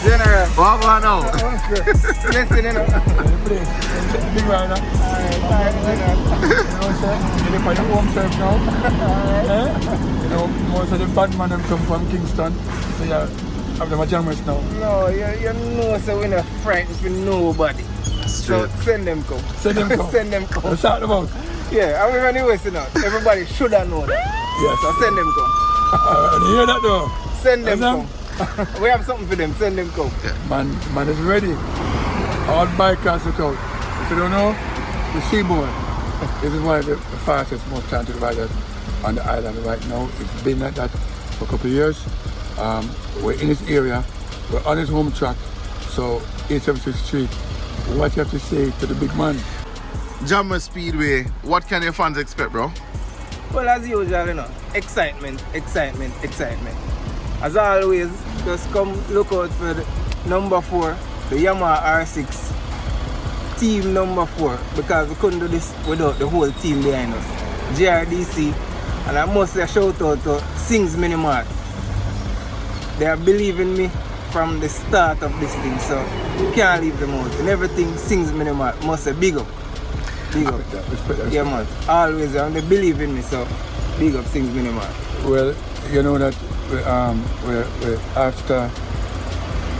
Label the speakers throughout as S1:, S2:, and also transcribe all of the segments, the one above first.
S1: General.
S2: What going now?
S1: Listen, you know.
S3: Big right now.
S1: Alright, General.
S3: You know, sir, you live on your home turf now. You know, most of the bad men them come from Kingston. So yeah, have them a jammers now.
S1: No, you know, so we're not friends with nobody. So send them come.
S3: Send them come.
S1: Send them come.
S3: Let's start them out.
S1: Yeah, and we're anyway, you know. Everybody should have known that.
S3: Yes.
S1: So send them come.
S3: You hear that though?
S1: Send them
S3: Yes,
S1: come. We have something for them. Send them come.
S3: Man is ready. All bikers look out. If you don't know, the Seymour. This is one of the fastest, most talented riders on the island right now. It's been like that for a couple of years. We're in this area. We're on his home track. So 876th Street. What you have to say to the big man?
S2: Jamaica Speedway, what can your fans expect, bro?
S1: Well, as usual, you know, excitement. As always, just come look out for the number 4, the Yamaha R6, team number 4, because we couldn't do this without the whole team behind us. JRDC, and I must say a shout out to Sings Minimart. They are believing me from the start of this thing, so you can't leave them out. And everything Sings Minimart must say big up. Big up.
S3: Respect.
S1: Yeah, man. Always, and they believe in me, so big up Sings Minimart.
S3: Well, you know that we're after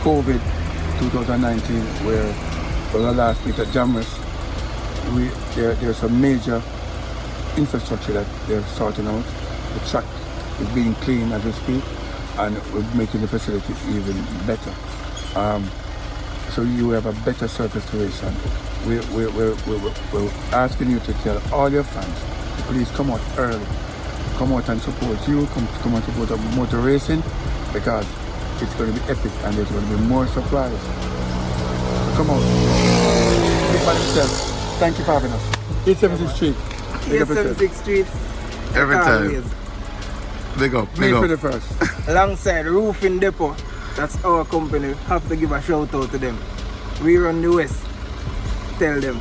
S3: COVID 2019, where for the last week at Jammers, there's a major infrastructure that they're sorting out. The track is being cleaned as we speak, and we're making the facility even better. So you have a better surface to race on. We're asking you to tell all your fans to please come out early. Come out and support you, come and support motor racing, because it's going to be epic and there's going to be more supplies. So come out. Big man himself. Thank you for having us. 876th Street.
S1: 876th Street.
S2: Every time.
S1: Always.
S2: Big up.
S3: Made for the first.
S1: Alongside Roofing Depot, that's our company. Have to give a shout out to them. We run the West. Tell them.